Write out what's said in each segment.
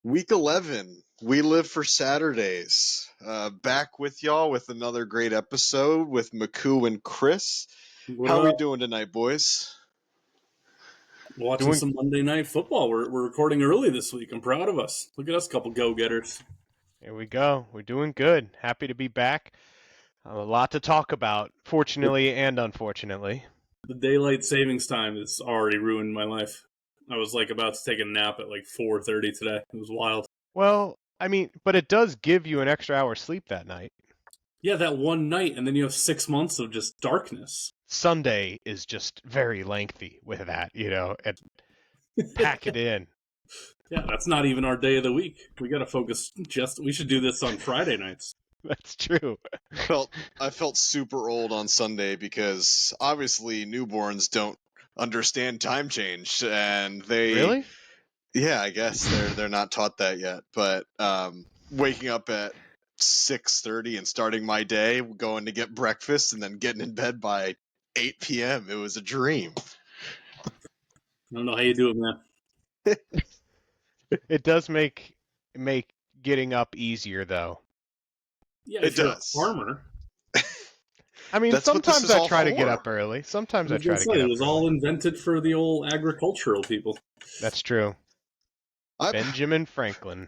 Week 11. We live for Saturdays. Back with y'all with another great episode with Maku and Chris. What How we up? doing tonight, boys? Watching Doing- some Monday Night Football. We're recording early this week. I'm proud of us. Look at us, couple go-getters. Here we go. We're doing good. Happy to be back. A lot to talk about, fortunately and unfortunately. The daylight savings time has already ruined my life. I was about to take a nap at 4:30 today. It was wild. Well, I mean, but it does give you an extra hour's sleep that night. Yeah, that one night, and then you have 6 months of just darkness. Sunday is just very lengthy with that, and pack it in. Yeah, that's not even our day of the week. We got to focus. We should do this on Friday nights. That's true. I felt super old on Sunday because obviously newborns don't understand time change, and they Really? Yeah, I guess they're not taught that yet. But waking up at 6:30 and starting my day, going to get breakfast, and then getting in bed by 8 p.m. It was a dream. I don't know how you do it, man. It does make getting up easier, though. Yeah, It if you're does. a farmer. I mean, That's what this sometimes is I all try to get for. up early. Sometimes I was try gonna to say, get up it was early. all invented for the old agricultural people. That's true. I- Benjamin Franklin.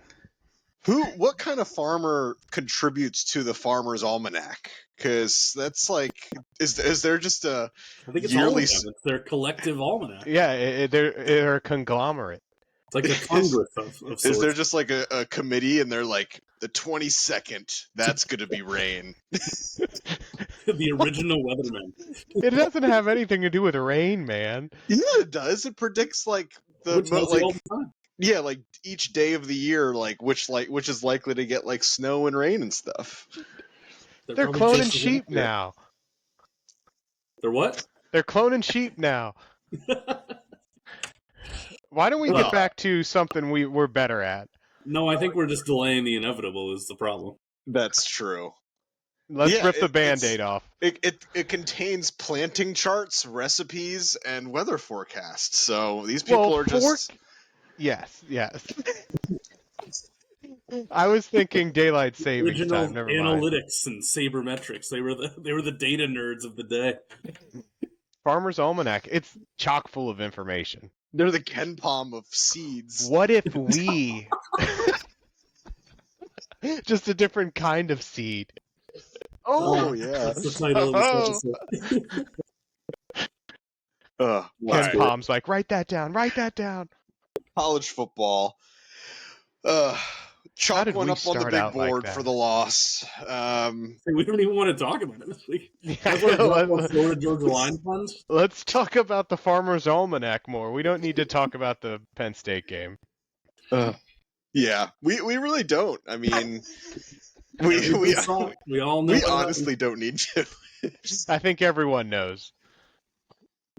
What kind of farmer contributes to the Farmer's Almanac? Because that's is there just a I think it's all of yearly? them. It's their collective almanac. Yeah, they're a conglomerate. It's like a congress of sorts. Is there just like a committee, and they're like the 22nd? That's gonna be rain. The original weatherman. It doesn't have anything to do with rain, man. Yeah, it does. It predicts Which tells you all the time. yeah, like each day of the year, which is likely to get snow and rain and stuff. They're probably cloning just as sheep accurate. now. They're what? They're cloning sheep now. Why don't we Well- get back to something we're better at? No, I think we're just delaying the inevitable is the problem. That's true. Let's Yeah, rip the it's- Band-Aid off. It contains planting charts, recipes, and weather forecasts. So these people are just Yes. I was thinking daylight savings Original time. Never mind. analytics and sabermetrics. They were the data nerds of the day. Farmer's Almanac. It's chock full of information. they're the Ken Palm of seeds. What if we just a different kind of seed? Oh yeah. That's the title of this episode. Wow. Ken Palm's like, write that down. College football. Chalk did one we up on the start big out like board that? for the loss. We don't even want to talk about it this week. Yeah, That's what Florida Georgia Line funds. let's talk about the Farmer's Almanac more. We don't need to talk about the Penn State game. Yeah, we really don't. I mean, we all know. we honestly don't need to. I think everyone knows.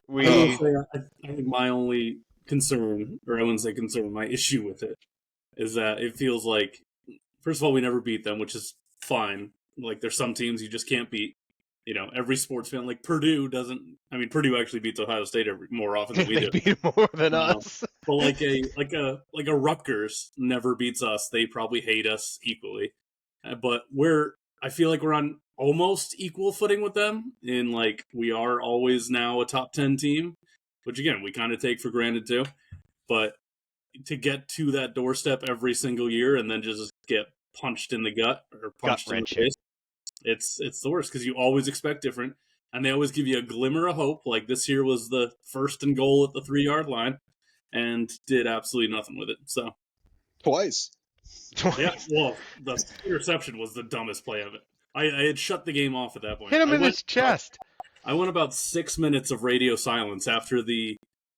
I will say, I think my only concern, or I wouldn't say concern, my issue with it is that it feels like, first of all, we never beat them, which is fine. There's some teams you just can't beat. Every sports fan, Purdue doesn't. I mean, Purdue actually beats Ohio State more often than we They do. beat more than No. us. But like a Rutgers never beats us. They probably hate us equally. But I feel like we're on almost equal footing with them in we are always now a top 10 team, which again, we kind of take for granted too. But to get to that doorstep every single year and then just get punched in the gut or punched in the Gut-wrenching. face, it's the worst because you always expect different. And they always give you a glimmer of hope. Like this year was the first and goal at the 3-yard line and did absolutely nothing with it. So, Twice. yeah, well, the interception was the dumbest play of it. I had shut the game off at that point. Hit him I in went- his chest. I went about 6 minutes of radio silence after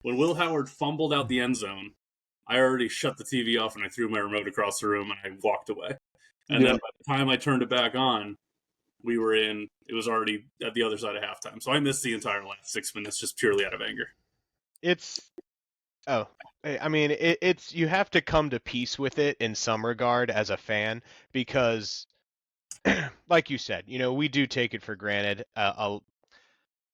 when Will Howard fumbled out the end zone. I already shut the TV off and I threw my remote across the room and I walked away. And then by the time I turned it back on, it was already at the other side of halftime. So I missed the entire last 6 minutes just purely out of anger. It's you have to come to peace with it in some regard as a fan because, like you said, we do take it for granted.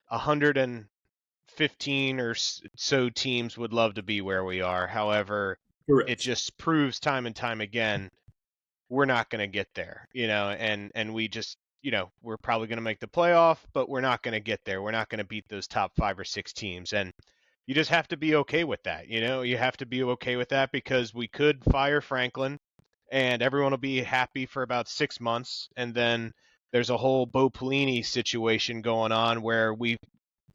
115 or so teams would love to be where we are. However, Correct. it just proves time and time again we're not going to get there, and we just, we're probably going to make the playoff, but we're not going to get there. We're not going to beat those top 5 or 6 teams, and you just have to be okay with that. You have to be okay with that because we could fire Franklin, and everyone will be happy for about 6 months, and then there's a whole Bo Pelini situation going on where we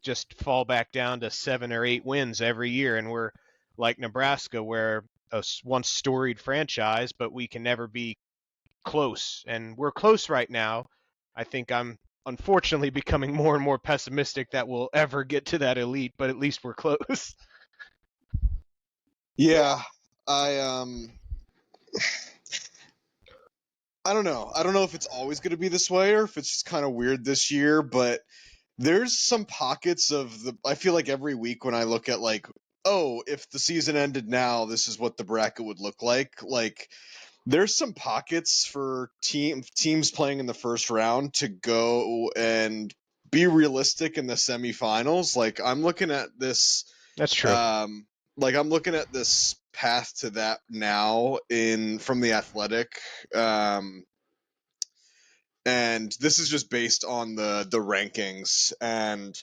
just fall back down to 7 or 8 wins every year, and we're like Nebraska, where a once storied franchise, but we can never be close. And we're close right now. I think I'm unfortunately becoming more and more pessimistic that we'll ever get to that elite, but at least we're close. Yeah, I don't know. I don't know if it's always going to be this way or if it's just kind of weird this year, but there's some pockets of the. I feel like every week when I look at like, oh, if the season ended now, this is what the bracket would look like. Like, there's some pockets for teams playing in the first round to go and be realistic in the semifinals. Like, I'm looking at this. That's true. I'm looking at this path to that now from the Athletic, and this is just based on the rankings, and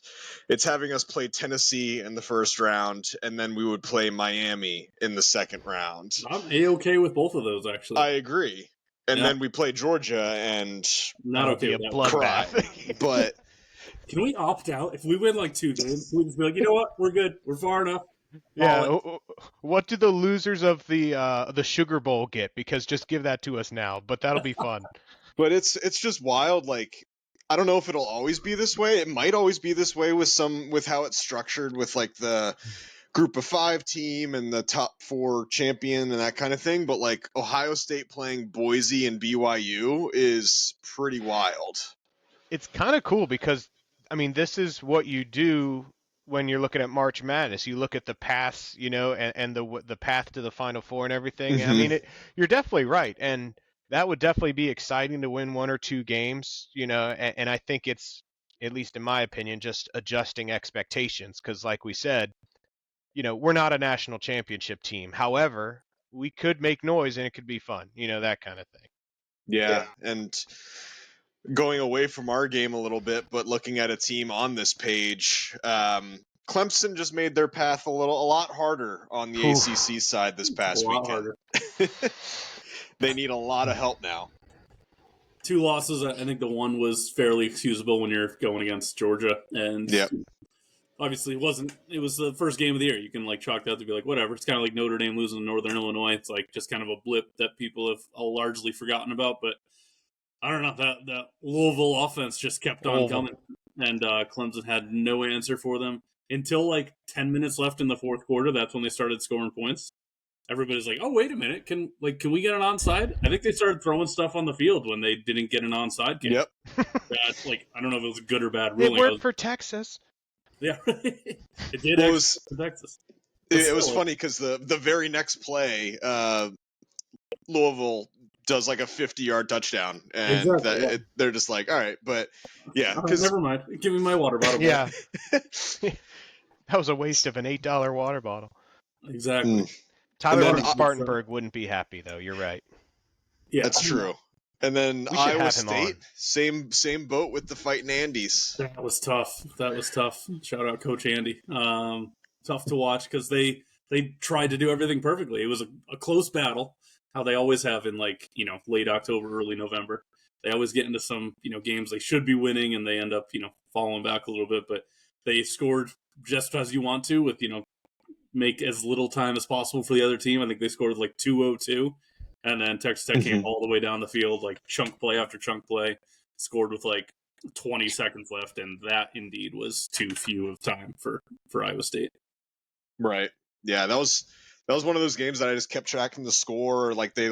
it's having us play Tennessee in the first round, and then we would play Miami in the second round. I'm A-okay with both of those, actually. I agree. And then we play Georgia, and not okay with that. Cry. But can we opt out if we win like 2 games? We just be like, you know what, we're good, we're far enough. Yeah. What do the losers of the Sugar Bowl get? Because just give that to us now. But that'll be fun. But it's just wild. Like, I don't know if it'll always be this way. It might always be this way with how it's structured with like the group of 5 team and the top 4 champion and that kind of thing. But like Ohio State playing Boise and BYU is pretty wild. It's kind of cool because, I mean, this is what you do when you're looking at March Madness. You look at the paths, and the path to the Final Four and everything. Mm-hmm. I mean, you're definitely right. And that would definitely be exciting to win 1 or 2 games, and I think it's, at least in my opinion, just adjusting expectations. Because like we said, we're not a national championship team. However, we could make noise and it could be fun, that kind of thing. Yeah. And going away from our game a little bit, but looking at a team on this page, Clemson just made their path a lot harder on the ACC side this past weekend. They need a lot of help now. 2 losses. I think the one was fairly excusable when you're going against Georgia, and obviously it was the first game of the year. You can like chalk that to be like, whatever. It's kind of like Notre Dame losing to Northern Illinois. It's like just kind of a blip that people have all largely forgotten about. But I don't know, that Louisville offense just kept on coming, and Clemson had no answer for them until like 10 minutes left in the fourth quarter. That's when they started scoring points. Everybody's like, oh, wait a minute. Can we get an onside? I think they started throwing stuff on the field when they didn't get an onside kick. Yep. I don't know if it was a good or bad ruling. It worked for Texas. Yeah, it did. It was for Texas. It was funny because the very next play, Louisville does like a 50-yard touchdown, and they're just like, all right, but yeah, never mind. Give me my water bottle. Yeah, that was a waste of an $8 water bottle. Exactly. Tyler from Spartanburg wouldn't be happy, though. You're right. Yeah, that's true. And then Iowa State, same boat with the Fighting Andys. That was tough. Shout out Coach Andy. Tough to watch because they tried to do everything perfectly. It was a close battle, how they always have in like late October, early November. They always get into some games they should be winning and they end up falling back a little bit. But they scored just as you want to with make as little time as possible for the other team. I think they scored like 2:02, and then Texas Tech came all the way down the field, like chunk play after chunk play, scored with like 20 seconds left, and that indeed was too few of time for Iowa State. Right. Yeah, that was one of those games that I just kept tracking the score, or like they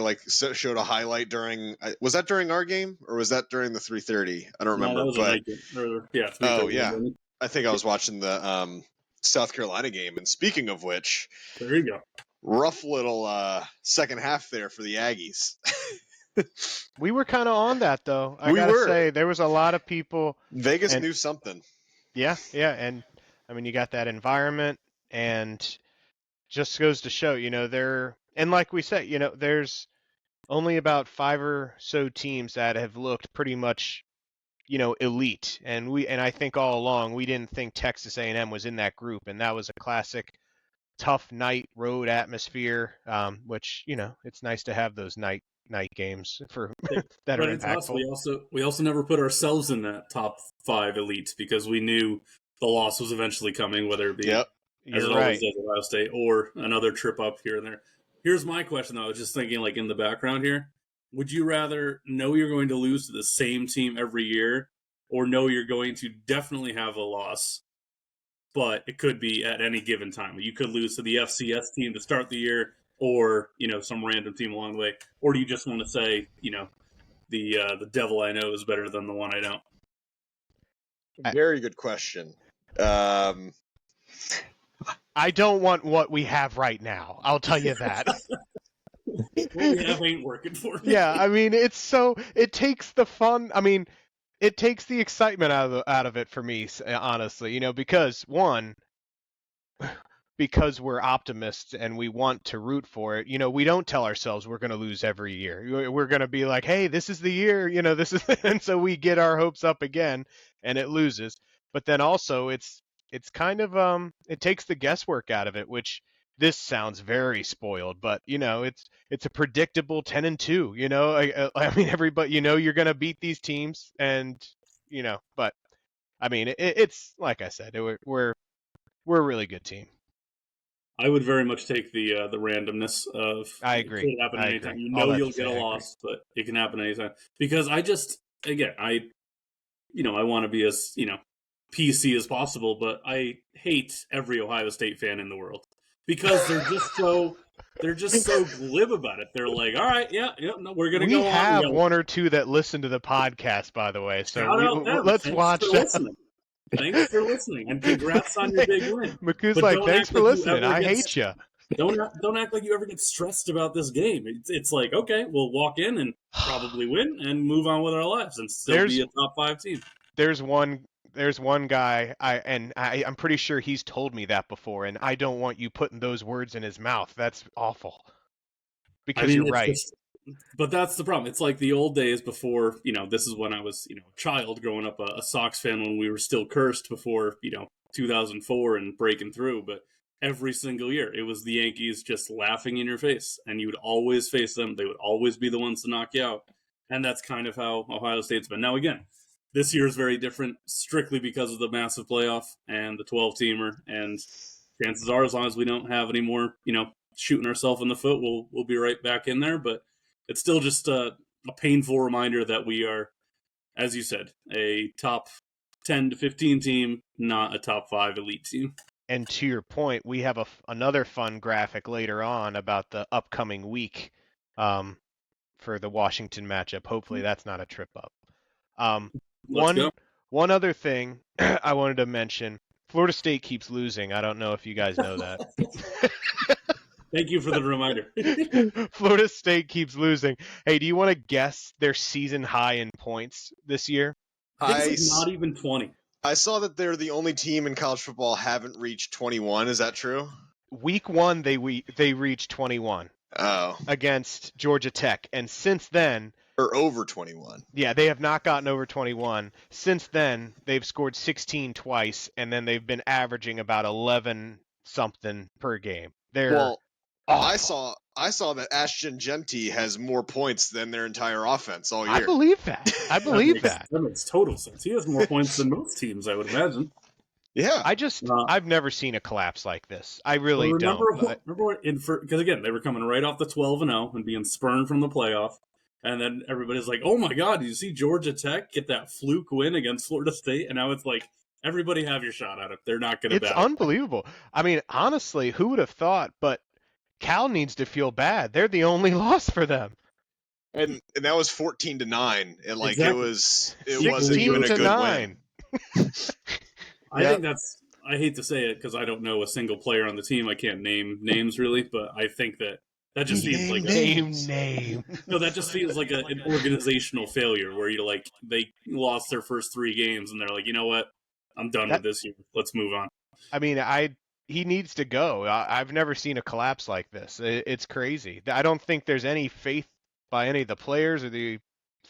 showed a highlight during. Was that during our game or was that during the 3:30? I don't remember. No, that was I think I was watching the South Carolina game. And speaking of which, there you go. Rough little second half there for the Aggies. We were kind of on that, though. I gotta say, there was a lot of people. Vegas knew something. Yeah, and I mean, you got that environment, and just goes to show, And like we said, there's only about 5 or so teams that have looked pretty much, elite. And I think all along we didn't think Texas A&M was in that group, and that was a classic tough night road atmosphere, which, it's nice to have those night games for that are Credit to us, impactful. we also never put ourselves in that top 5 elite because we knew the loss was eventually coming, whether it be Yep. as You're it right. always does, Ohio State, or another trip up here and there. Here's my question, though. I was just thinking, like, in the background here. Would you rather know you're going to lose to the same team every year, or know you're going to definitely have a loss, but it could be at any given time? You could lose to the FCS team to start the year, or, some random team along the way. Or do you just want to say, the devil I know is better than the one I don't? Very good question. I don't want what we have right now. I'll tell you that. What we have ain't working for me. Yeah, I mean, it takes the fun. I mean, it takes the excitement out of it for me, honestly. Because because we're optimists and we want to root for it. We don't tell ourselves we're going to lose every year. We're going to be like, hey, this is the year. This is, and so we get our hopes up again, and it loses. But then also, it's kind of it takes the guesswork out of it, which this sounds very spoiled, but it's a predictable 10-2. I mean, everybody, you're going to beat these teams, and but I mean, it's like I said, we're a really good team. I would very much take the randomness of. I agree. It could happen anytime. Agree. You'll get a loss, but it can happen anytime. Because I want to be as PC as possible, but I hate every Ohio State fan in the world because they're just so glib about it. They're like, all right, no, we're gonna go on. We have one or two that listen to the podcast, by the way. So let's watch that. Thanks for listening, and congrats on your big win. Maku's like, thanks for listening. I hate you. Don't act like you ever get stressed about this game. It's like, okay, we'll walk in and probably win and move on with our lives and still be a top 5 team. There's one guy, I'm pretty sure he's told me that before, and I don't want you putting those words in his mouth. That's awful. Because you're right. But that's the problem. It's like the old days before, this is when I was, a child growing up a Sox fan when we were still cursed before, 2004 and breaking through. But every single year, it was the Yankees just laughing in your face, and you would always face them. They would always be the ones to knock you out. And that's kind of how Ohio State's been. Now, again, this year is very different strictly because of the massive playoff and the 12-teamer. And chances are, as long as we don't have any more, shooting ourselves in the foot, we'll be right back in there. But it's still just a painful reminder that we are, as you said, a top 10 to 15 team, not a top 5 elite team. And to your point, we have another fun graphic later on about the upcoming week for the Washington matchup. Hopefully that's not a trip up. One other thing I wanted to mention, Florida State keeps losing. I don't know if you guys know that. Thank you for the reminder. Florida State keeps losing. Hey, do you want to guess their season high in points this year? I think it's not even 20. I saw that they're the only team in college football haven't reached 21. Is that true? Week 1, they reached 21. Oh. Against Georgia Tech. And since then... Or over 21. Yeah, they have not gotten over 21. Since then, they've scored 16 twice, and then they've been averaging about 11-something per game. I saw that Ashton Genty has more points than their entire offense all year. I believe that. That makes total sense. He has more points than most teams, I would imagine. Yeah. I've never seen a collapse like this. I really don't. Remember, because again, they were coming right off the 12-0 and being spurned from the playoff. And then everybody's like, oh my God, did you see Georgia Tech get that fluke win against Florida State? And now it's like, everybody have your shot at it. They're not going to It's unbelievable. I mean, honestly, who would have thought? But Cal needs to feel bad. They're the only loss for them. And that was 14-9. And exactly. it wasn't even a good 9. Win. I think I hate to say it because I don't know a single player on the team. I can't name names really, but I think that just feels like name. No, that just feels like an organizational failure where you're like, they lost their first 3 games and they're like, you know what? I'm done with this year. Let's move on. I mean, he needs to go. I've never seen a collapse like this. It's crazy. I don't think there's any faith by any of the players or the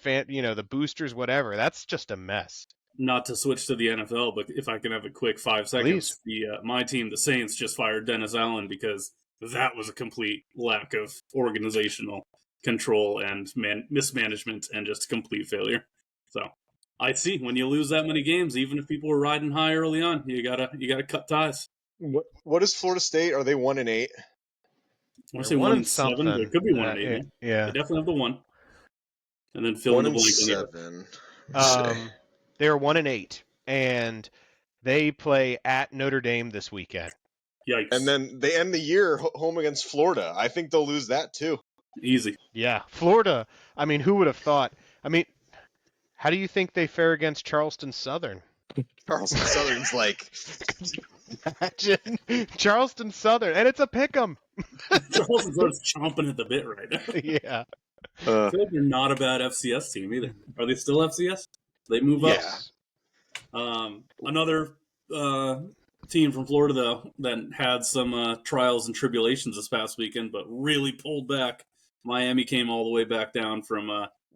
the boosters, whatever. That's just a mess. Not to switch to the NFL, but if I can have a quick 5 seconds, my team, the Saints, just fired Dennis Allen because that was a complete lack of organizational control and mismanagement and just complete failure. So I see when you lose that many games, even if people were riding high early on, you gotta cut ties. What is Florida State? Are they 1-8? I want to say 1-7. There could be 1-8. Yeah, they definitely have the 1. And then fill in the blank. 1-7. They're 1-8, and they play at Notre Dame this weekend. Yikes! And then they end the year home against Florida. I think they'll lose that too. Easy. Yeah, Florida. I mean, who would have thought? I mean, how do you think they fare against Charleston Southern? Charleston Southern's like, imagine Charleston Southern, and it's a pick'em. Charleston Southern's chomping at the bit right now. Yeah. I feel like they're not a bad FCS team either. Are they still FCS? They move up. Another team from Florida, though, that had some trials and tribulations this past weekend, but really pulled back. Miami came all the way back down from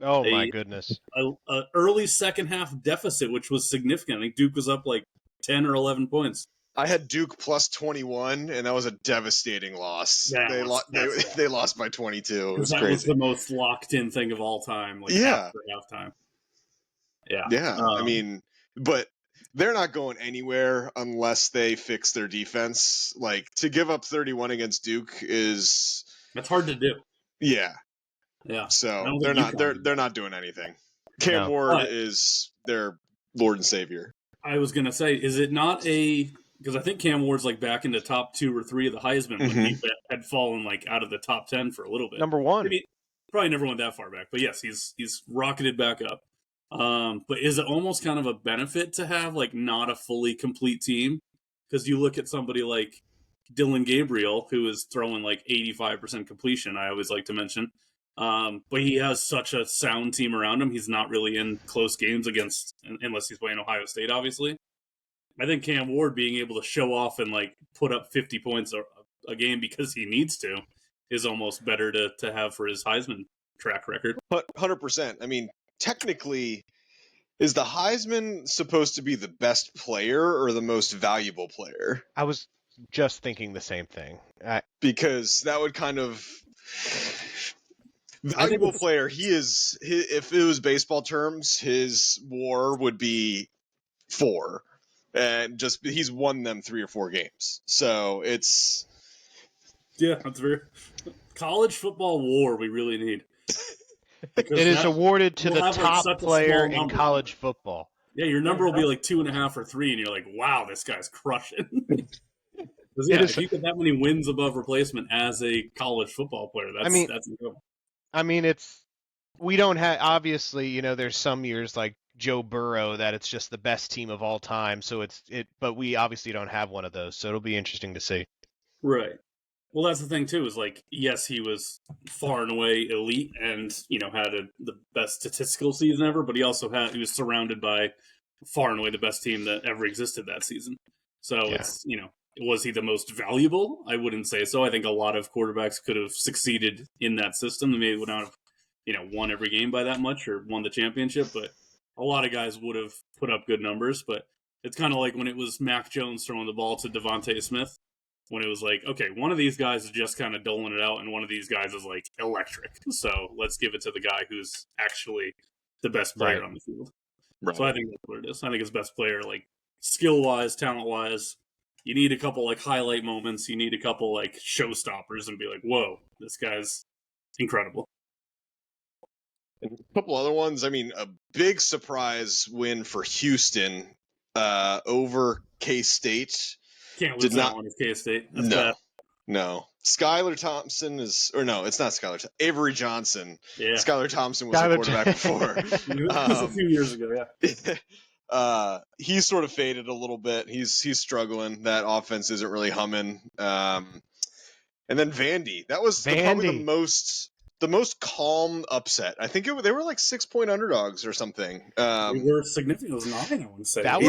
my goodness, a early second half deficit, which was significant. I think Duke was up like 10 or 11 points. I had Duke plus 21, and that was a devastating loss. They lost by 22. It was that crazy. Was the most locked-in thing of all time. After halftime. Yeah. I mean, but they're not going anywhere unless they fix their defense. Like, to give up 31 against Duke is that's hard to do. Yeah. So they're not doing anything. Cam Ward is their Lord and Savior. I was gonna say, is it not because I think Cam Ward's like back into top 2 or 3 of the Heisman when he had fallen like out of the top 10 for a little bit. Number 1. Maybe, probably never went that far back, but yes, he's rocketed back up. But is it almost kind of a benefit to have like not a fully complete team? Because you look at somebody like Dylan Gabriel, who is throwing like 85% completion, I always like to mention. But he has such a sound team around him. He's not really in close games unless he's playing Ohio State, obviously. I think Cam Ward being able to show off and like put up 50 points a game because he needs to is almost better to have for his Heisman track record. 100%. I mean, technically, is the Heisman supposed to be the best player or the most valuable player? I was just thinking the same thing. Because that would kind of... Valuable player, if it was baseball terms, his WAR would be 4. And he's won them 3 or 4 games. So it's... Yeah, that's very... College football WAR we really need. It is awarded to the top player in college football. Yeah, your number will be like 2.5 or 3, and you're like, wow, this guy's crushing. If you get that many wins above replacement as a college football player, that's incredible. I mean, we don't have, obviously, there's some years like Joe Burrow that it's just the best team of all time. So but we obviously don't have one of those. So it'll be interesting to see. Right. Well, that's the thing too, is like, yes, he was far and away elite and, had the best statistical season ever, but he was surrounded by far and away the best team that ever existed that season. So it's, was he the most valuable? I wouldn't say so. I think a lot of quarterbacks could have succeeded in that system. They maybe would not have, won every game by that much or won the championship, but a lot of guys would have put up good numbers. But it's kind of like when it was Mac Jones throwing the ball to Devontae Smith, when it was like, okay, one of these guys is just kind of doling it out and one of these guys is like electric. So let's give it to the guy who's actually the best player on the field. Right. So I think that's what it is. I think his best player, like skill-wise, talent-wise, you need a couple like highlight moments. You need a couple like showstoppers and be like, whoa, this guy's incredible. And a couple other ones. I mean, a big surprise win for Houston over K-State. Can't lose that one with K-State. No. Skylar Thompson it's not Skylar. Avery Johnson. Yeah. Skylar Thompson was the quarterback before. A few years ago, yeah. He's sort of faded a little bit. He's struggling. That offense isn't really humming. And then Vandy. That was probably the most calm upset. I think they were like 6-point underdogs or something. They were significant. It was nothing, I wouldn't say. That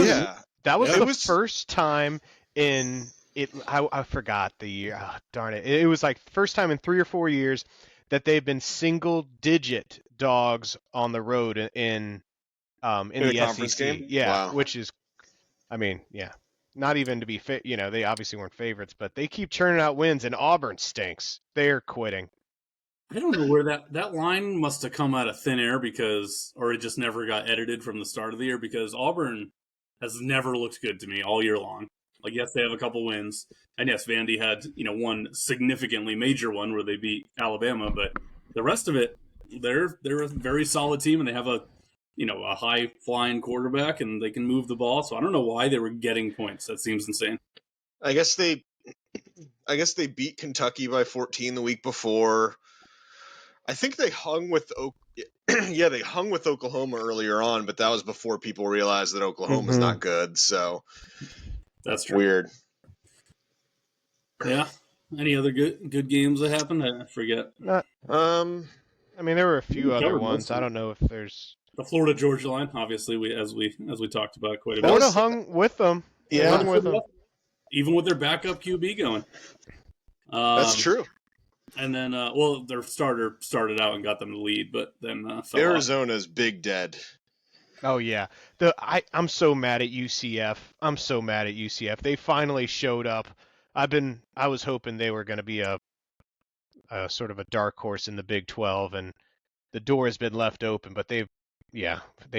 was the first time in I forgot the year. Oh, darn it. It was like first time in 3 or 4 years that they've been single digit dogs on the road in In a the conference SEC. game? Yeah, Wow. which is, I mean, yeah, not even to be fit. They obviously weren't favorites, but they keep churning out wins, and Auburn stinks. They're quitting. I don't know where that line must have come out of thin air or it just never got edited from the start of the year because Auburn has never looked good to me all year long. Like, yes, they have a couple wins, and yes, Vandy had one significantly major one where they beat Alabama, but the rest of it, they're a very solid team, and they have a high flying quarterback, and they can move the ball. So I don't know why they were getting points. That seems insane. I guess they beat Kentucky by 14 the week before. I think they hung with they hung with Oklahoma earlier on, but that was before people realized that Oklahoma's not good. So that's true. Weird. Yeah. Any other good games that happened? I forget. I mean, there were a few other covered ones. most of I them. don't know if there's. The Florida Georgia line, obviously, as we talked about quite a bit. Florida hung with them. Yeah. Hung with them. Even with their backup QB going. That's true. And then, their starter started out and got them the lead, but then fell Arizona's big dead. Oh yeah, I'm so mad at UCF. I'm so mad at UCF. They finally showed up. I was hoping they were going to be a sort of a dark horse in the Big 12, and the door has been left open. But they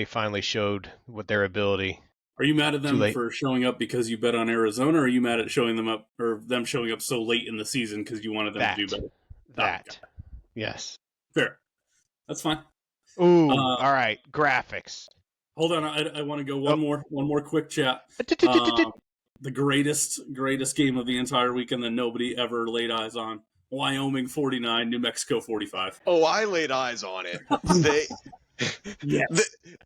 finally showed what their ability. Are you mad at them for showing up because you bet on Arizona, or are you mad at them showing up so late in the season because you wanted them to do better? That, yes. Fair. That's fine. Ooh, all right. Graphics. Hold on, I want to go one more quick chat. The greatest game of the entire weekend that nobody ever laid eyes on. Wyoming 49, New Mexico 45. Oh, I laid eyes on it.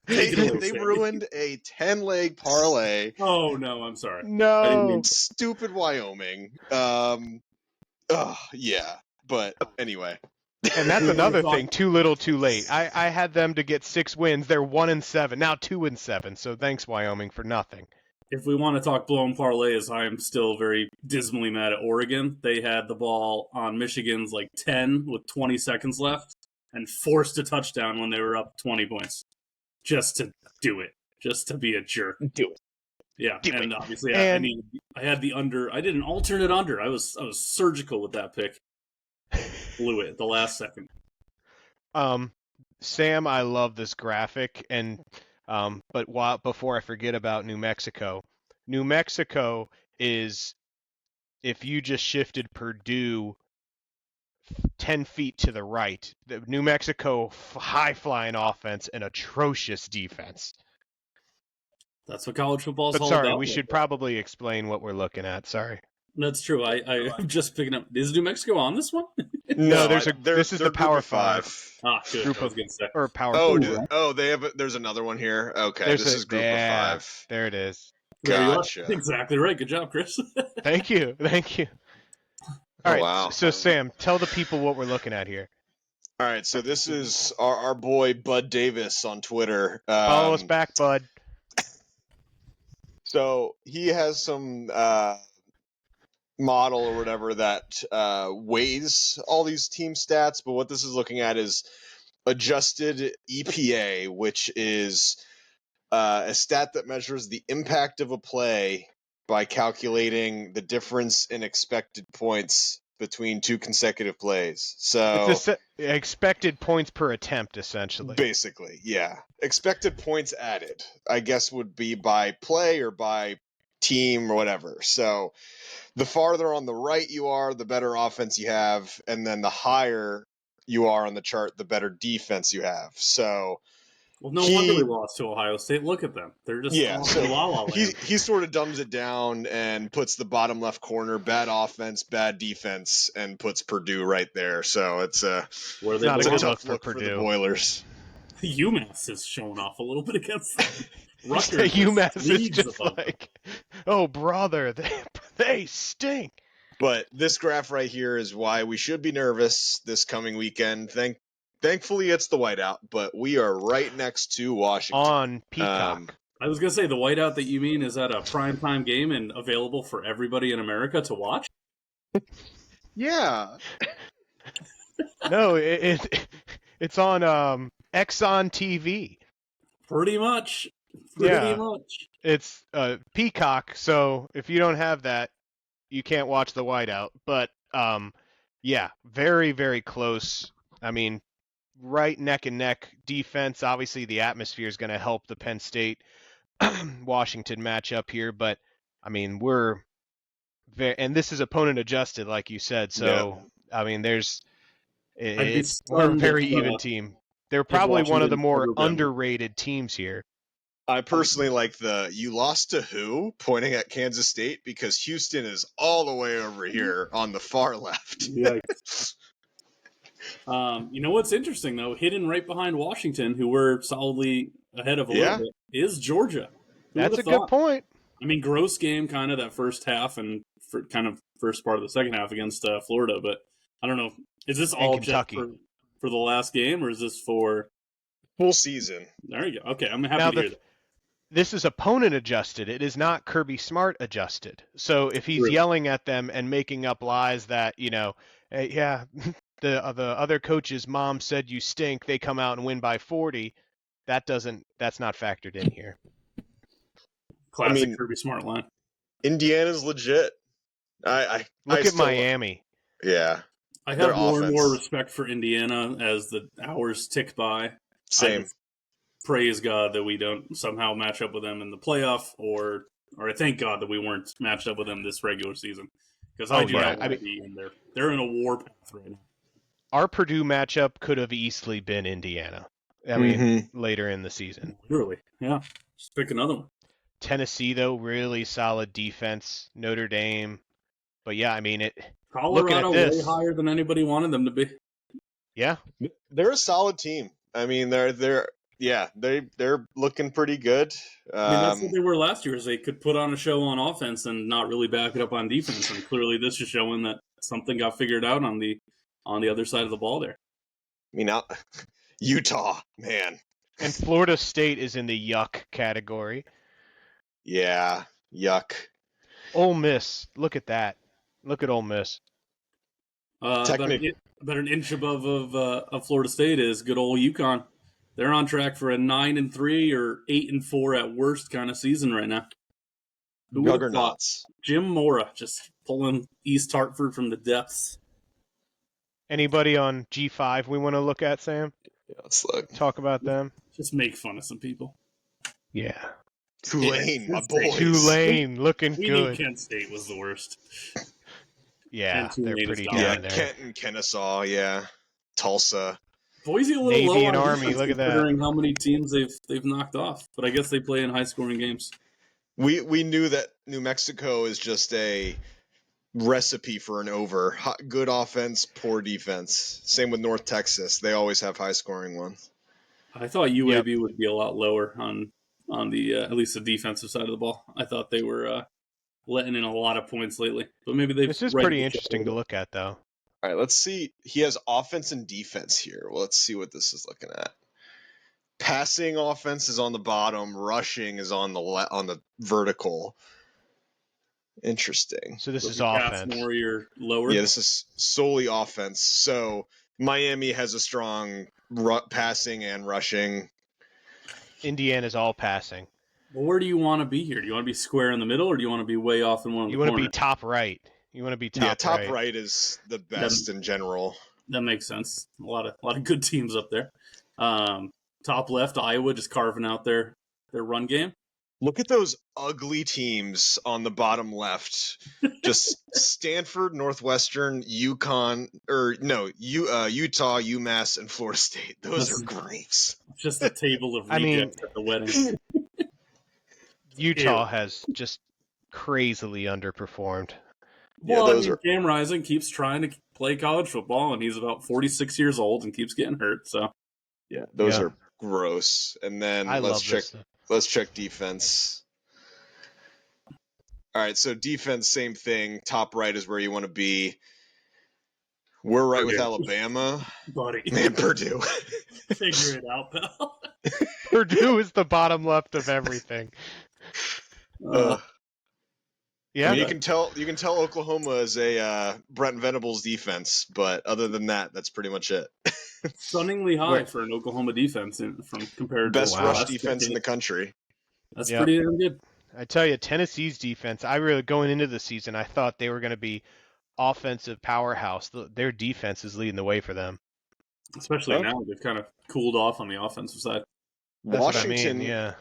They ruined a 10-leg parlay. Oh no, I'm sorry. No. Stupid Wyoming. Yeah. But anyway. And that's another thing. Too little, too late. I had them to get 6 wins. They're 1-7 now, 2-7. So thanks, Wyoming, for nothing. If we want to talk blown parlays, I am still very dismally mad at Oregon. They had the ball on Michigan's 10 with 20 seconds left and forced a touchdown when they were up 20 points, just to do it, just to be a jerk. Do it. Yeah, and obviously I had the under. I did an alternate under. I was surgical with that pick. Blew it at the last second. Sam, I love this graphic, but before I forget about New Mexico is, if you just shifted Purdue 10 feet to the right, the New Mexico high-flying offense and atrocious defense. That's what college football is all about. Sorry, we should probably explain what we're looking at. Sorry. That's true. I'm just picking up. Is New Mexico on this one? No, this is the Power 5. Good. Group of or Power 4. There's another one here. Okay, this is Group of 5. There it is. Gotcha. Exactly right. Good job, Chris. Thank you. All right. Wow. So Sam, tell the people what we're looking at here. All right. So this is our boy Bud Davis on Twitter. Follow us back, Bud. So he has some model or whatever that weighs all these team stats, but what this is looking at is adjusted EPA, which is a stat that measures the impact of a play by calculating the difference in expected points between 2 consecutive plays. So it's expected points per attempt, essentially. Basically, yeah. Expected points added, I guess, would be by play or by team or whatever. So the farther on the right you are, the better offense you have, and then the higher you are on the chart, the better defense you have. So well, no wonder we lost to Ohio State. Look at them. They're just he sort of dumbs it down and puts the bottom left corner, bad offense, bad defense, and puts Purdue right there. So it's a tough look for the Boilers. UMass is showing off a little bit against Rutgers. UMass is just oh, brother, they stink. But this graph right here is why we should be nervous this coming weekend. Thankfully, it's the whiteout, but we are right next to Washington. On Peacock. I was gonna say the whiteout that you mean is at a primetime game and available for everybody in America to watch. Yeah. No, it's on Exxon TV. Pretty much. Yeah. Much. It's Peacock, so if you don't have that, you can't watch the whiteout. But yeah, very, very close. I mean, right neck and neck defense. Obviously, the atmosphere is going to help the Penn State Washington matchup here, but I mean, we're very, and this is opponent adjusted, like you said. So I mean, I'd be we're a stunned very if, even team. They're if probably one of the Washington more covered them. underrated teams here. I personally like the "you lost to who" pointing at Kansas State because Houston is all the way over here on the far left. Yikes. You know what's interesting though? Hidden right behind Washington, who we're solidly ahead of a little bit, is Georgia. Who That's a would've good thought? point. I mean, gross game, kind of that first half and for kind of first part of the second half against Florida. But I don't know. Is this all just Kentucky. for the last game, or is this for Full season? There you go. Okay, I'm happy Now to hear that. this is opponent adjusted. It is not Kirby Smart adjusted. So if he's True. yelling at them and making up lies that, yeah, the other coach's mom said you stink, they come out and win by 40, that's not factored in here. Classic Kirby Smart line. Indiana's legit. I Look at still, Miami. Yeah. I Their have more and more offense. respect for Indiana as the hours tick by. Same. Praise God that we don't somehow match up with them in the playoff, or I thank God that we weren't matched up with them this regular season, because I do not want to be in there. They're in a war path right now. Our Purdue matchup could have easily been Indiana. I mean, later in the season. Literally, yeah. Just pick another one. Tennessee, though, really solid defense. Notre Dame, but yeah, I mean it. Colorado looking at this, way higher than anybody wanted them to be. Yeah, they're a solid team. I mean, they're looking pretty good. I mean, that's what they were last year. Is they could put on a show on offense and not really back it up on defense. And clearly, this is showing that something got figured out on the other side of the ball there. I mean, Utah, man, and Florida State is in the yuck category. Yeah, yuck. Ole Miss, look at that. Look at Ole Miss. About an inch above of Florida State is good old UConn. They're on track for a 9-3 or 8-4 at worst kind of season right now. Juggernauts. Jim Mora just pulling East Hartford from the depths. Anybody on G5 we want to look at, Sam? Yeah, let's look. Talk about them. Just make fun of some people. Yeah. Tulane, my boys. Tulane, looking we good. Knew Kent State was the worst. Yeah, they're pretty down there. Kent and Kennesaw, yeah. Tulsa. Boise a little Navy low and on Army, look at that. Considering how many teams they've knocked off, but I guess they play in high-scoring games. We knew that New Mexico is just a recipe for an over. Good offense, poor defense. Same with North Texas. They always have high-scoring ones. I thought UAB would be a lot lower on the at least the defensive side of the ball. I thought they were letting in a lot of points lately, but maybe they've. This is pretty interesting to look at, though. All right, let's see. He has offense and defense here. Well, let's see what this is looking at. Passing offense is on the bottom. Rushing is on the vertical. Interesting. So this is offense. More your lower. Yeah, this is solely offense. So Miami has a strong passing and rushing. Indiana's all passing. Well, where do you want to be here? Do you want to be square in the middle, or do you want to be way off in one of the corners? You want to be top right. You want to be top right. Yeah, top right is the best in general. That makes sense. A lot of good teams up there. Top left, Iowa just carving out their run game. Look at those ugly teams on the bottom left. Just Stanford, Northwestern, Utah, UMass, and Florida State. Those are great. Just a table of rejects at the wedding. Utah has just crazily underperformed. Well, Cam Rising keeps trying to play college football, and he's about 46 years old and keeps getting hurt. So, yeah, those are gross. And then let's check defense. All right, so defense, same thing. Top right is where you want to be. We're right with Alabama. Buddy. Man, Purdue. Figure it out, pal. Purdue is the bottom left of everything. I Yeah, mean, you can tell Oklahoma is a Brent Venables defense, but other than that, that's pretty much it. stunningly high Where- for an Oklahoma defense from compared Best to Wow. rush last defense in the decade. country. That's Yep. pretty damn good. I tell you, Tennessee's defense. I really going into the season, I thought they were going to be offensive powerhouse. Their defense is leading the way for them. Especially Okay. now, they've kind of cooled off on the offensive side. That's Washington, what I mean. Yeah,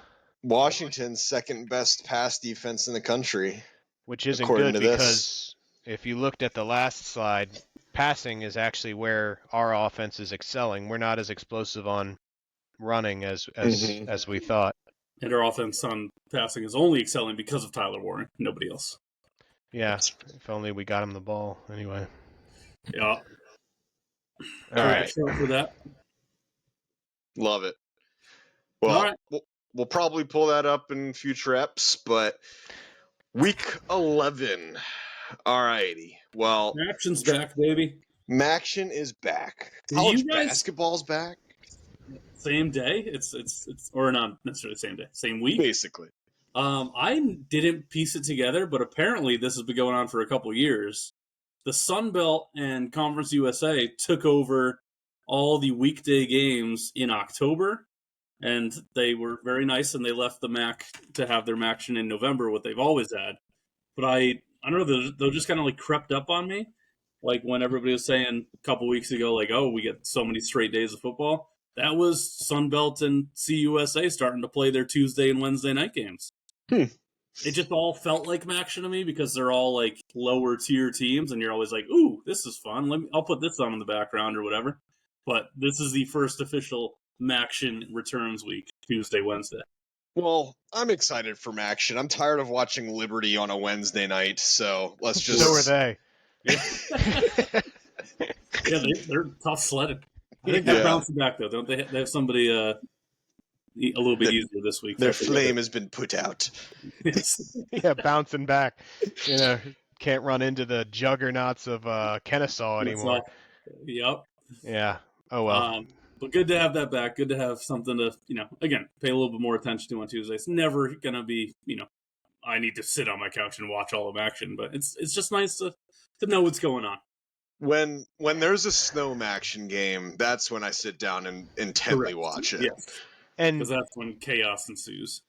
Washington's second best pass defense in the country. which isn't According good to this. because if you looked at the last slide, passing is actually where our offense is excelling. We're not as explosive on running as Mhm. we thought. And our offense on passing is only excelling because of Tyler Warren. Nobody else. Yeah, if only we got him the ball. Anyway, Yeah. all right. Start for that. Love it. Well, All right. we'll probably pull that up in future eps, but week 11. All righty. Well, Action's back, baby. Maction is back. Do College you guys- basketball's back, Same day. It's or not necessarily same day. Same week. basically. I didn't piece it together, but apparently this has been going on for a couple years. The Sun Belt and Conference USA took over all the weekday games in October, and they were very nice, and they left the MAC to have their action in November, what they've always had. But I don't know, they just kind of like crept up on me, like when everybody was saying a couple weeks ago, like, oh, we get so many straight days of football. That was Sun Belt and CUSA starting to play their Tuesday and Wednesday night games. It just all felt like action to me because they're all like lower tier teams, and you're always like, "Ooh, this is fun. I'll put this on in the background or whatever." But this is the first official action returns week, Tuesday, Wednesday. Well, I'm excited for Maction. I'm tired of watching Liberty on a Wednesday night, so let's just. So are they. Yeah, they're tough sledding. I think they're Yeah. bouncing back though, don't they? They have somebody a little bit easier this week. Their flame has been put out. Yeah, bouncing back. You know, can't run into the juggernauts of Kennesaw anymore. Yep. Yeah. Oh well. But good to have that back. Good to have something to, again, pay a little bit more attention to on Tuesday. It's never going to be, I need to sit on my couch and watch all of action, but it's just nice to know what's going on. When there's a snow action game, that's when I sit down and intently watch it. Yes, and because that's when chaos ensues.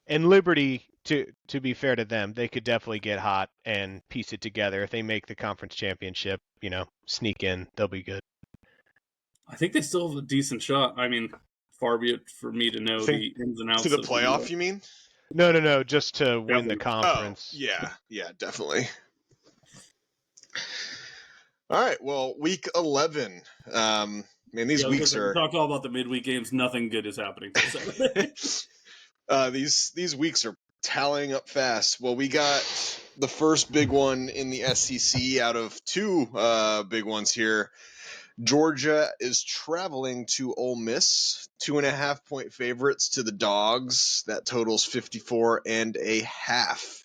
And Liberty, to be fair to them, they could definitely get hot and piece it together. If they make the conference championship, sneak in, they'll be good. I think they still have a decent shot. I mean, far be it for me to know the ins and outs. To the playoff, you mean? No, just to win the conference. Oh, yeah, definitely. All right, well, week 11. Man, these weeks are. We talked all about the midweek games. Nothing good is happening. These weeks are tallying up fast. Well, we got the first big one in the SEC out of two big ones here. Georgia is traveling to Ole Miss, 2.5-point favorites to the Dogs. That totals 54.5.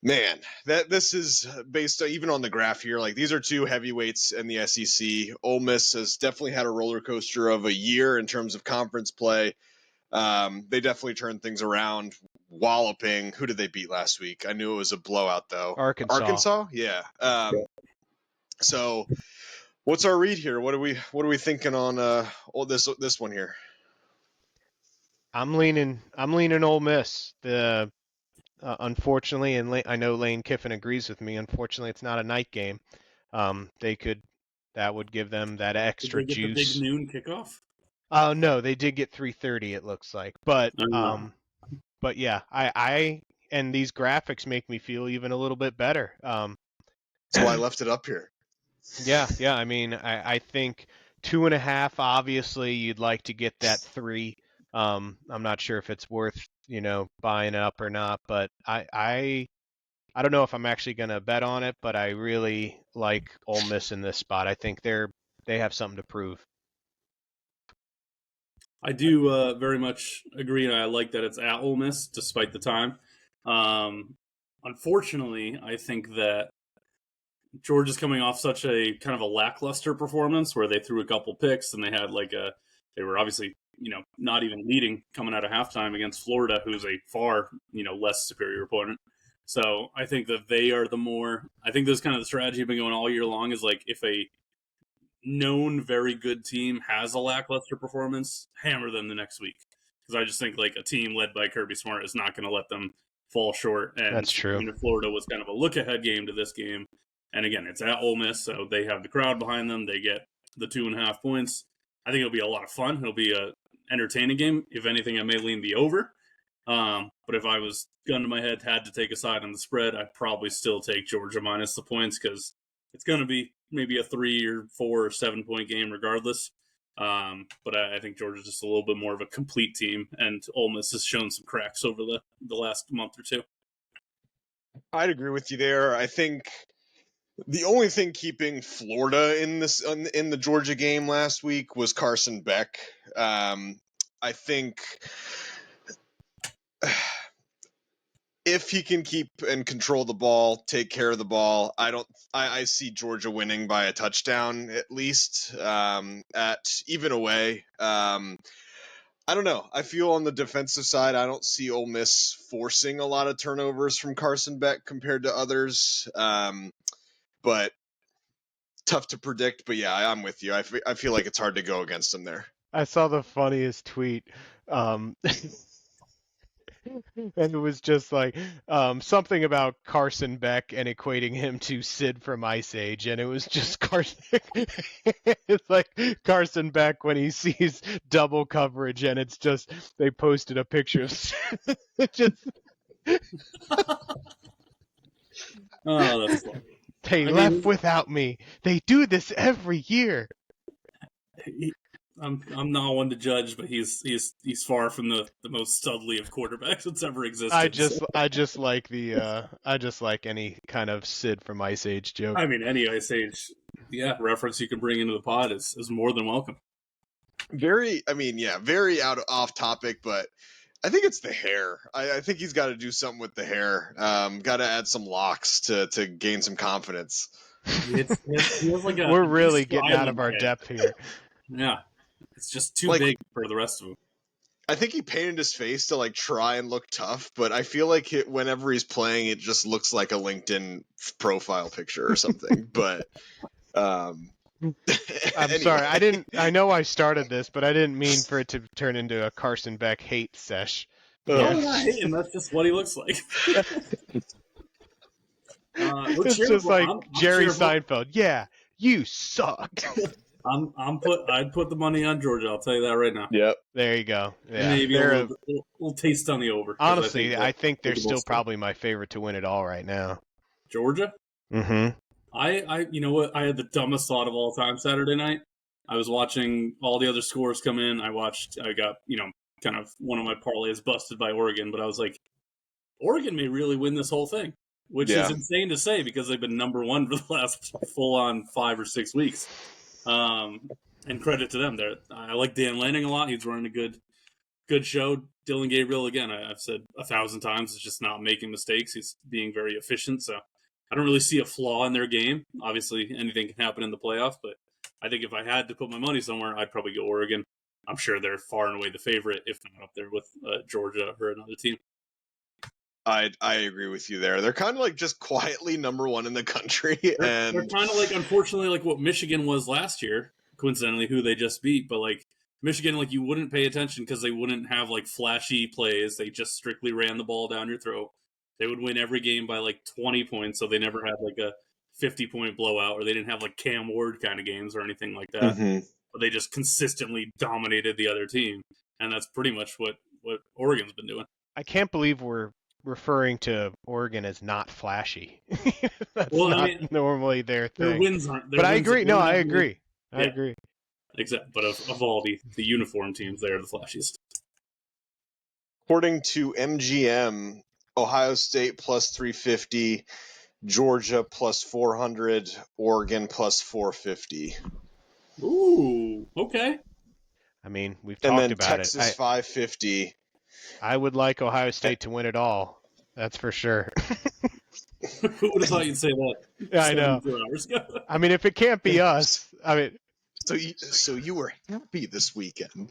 Man, this is based even on the graph here. Like, these are two heavyweights in the SEC. Ole Miss has definitely had a roller coaster of a year in terms of conference play. They definitely turned things around, walloping. Who did they beat last week? I knew it was a blowout though. Arkansas. Yeah. So, what's our read here? What are we thinking on this one here? I'm leaning Ole Miss. Unfortunately, and I know Lane Kiffin agrees with me. Unfortunately, it's not a night game. That would give them that extra Did they get juice. The big noon kickoff. No, they did get 3:30. It looks like, but yeah, I and these graphics make me feel even a little bit better. That's why I left it up here. Yeah. I mean, I think 2.5. Obviously, you'd like to get that 3. I'm not sure if it's worth buying up or not, but I don't know if I'm actually gonna bet on it, but I really like Ole Miss in this spot. I think they have something to prove. I do very much agree, and I like that it's at Ole Miss, despite the time. Unfortunately, I think that Georgia's coming off such a kind of a lackluster performance where they threw a couple picks and they had they were obviously not even leading coming out of halftime against Florida, who's a far, less superior opponent. So I think that they are I think this kind of the strategy been going all year long is like if a known very good team has a lackluster performance, hammer them the next week. Because I just think like a team led by Kirby Smart is not going to let them fall short. And That's true. Florida was kind of a look-ahead game to this game. And again, it's at Ole Miss, so they have the crowd behind them. They get the 2.5 points. I think it'll be a lot of fun. It'll be a entertaining game. If anything, I may lean the over. But if I was gun to my head, had to take a side on the spread, I'd probably still take Georgia minus the points because it's going to be maybe a 3 or 4 or 7 point game regardless. But I think Georgia's just a little bit more of a complete team, and Ole Miss has shown some cracks over the last month or two. I'd agree with you there. I think the only thing keeping Florida in the Georgia game last week was Carson Beck. I think if he can keep and control the ball, take care of the ball, I see Georgia winning by a touchdown at least, at even away. I don't know. I feel on the defensive side, I don't see Ole Miss forcing a lot of turnovers from Carson Beck compared to others. But tough to predict. But yeah, I'm with you. I feel like it's hard to go against him there. I saw the funniest tweet. And it was just like something about Carson Beck and equating him to Sid from Ice Age, and it was just Carson. It's like Carson Beck when he sees double coverage, and it's just they posted a picture of Sid. Just Oh, that's funny. they left without me. They do this every year. I'm not one to judge, but he's far from the most studly of quarterbacks that's ever existed. I just like any kind of Sid from Ice Age joke. I mean, any Ice Age, reference you can bring into the pod is more than welcome. Very off topic, but I think it's the hair. I think he's got to do something with the hair. Got to add some locks to gain some confidence. We're really getting out of our depth here. Yeah. It's just too big for the rest of them. I think he painted his face to try and look tough, but I feel like whenever he's playing, it just looks like a LinkedIn profile picture or something. But I'm anyway. sorry, I know I started this, but I didn't mean for it to turn into a Carson Beck hate sesh. I'm not hating. That's just what he looks like. It's just like Jerry Seinfeld. Yeah, you suck. I'd put the money on Georgia. I'll tell you that right now. Yep. There you go. Yeah. Maybe a little taste on the over. Honestly, I think they're still probably my favorite to win it all right now. Georgia? Mm-hmm. I you know what? I had the dumbest thought of all time Saturday night. I was watching all the other scores come in. I got, kind of one of my parlays busted by Oregon, but I was like, Oregon may really win this whole thing, which is insane to say because they've been number one for the last full-on 5 or 6 weeks. And credit to them. I like Dan Lanning a lot. He's running a good show. Dylan Gabriel, again, I've said 1,000 times, is just not making mistakes. He's being very efficient. So I don't really see a flaw in their game. Obviously, anything can happen in the playoffs, but I think if I had to put my money somewhere, I'd probably go Oregon. I'm sure they're far and away the favorite, if not up there with Georgia or another team. I agree with you there. They're kind of just quietly number one in the country. They're kind of unfortunately, what Michigan was last year, coincidentally, who they just beat. But Michigan, you wouldn't pay attention because they wouldn't have flashy plays. They just strictly ran the ball down your throat. They would win every game by 20 points, so they never had a 50-point blowout, or they didn't have Cam Ward kind of games or anything like that. Mm-hmm. But they just consistently dominated the other team, and that's pretty much what Oregon's been doing. I can't believe we're referring to Oregon as not flashy. That's normally their thing. Their wins aren't. But I agree. No, I agree. I agree. Exactly. But of all the uniform teams, they're the flashiest. According to MGM, Ohio State plus 350, Georgia plus 400, Oregon plus 450. Ooh, okay. I mean, we've talked about Texas, it. Texas 550. I would like Ohio State to win it all. That's for sure. Who would have thought you'd say that? Yeah, I know. 4 hours ago? I mean, if it can't be us, I mean, So you were happy this weekend.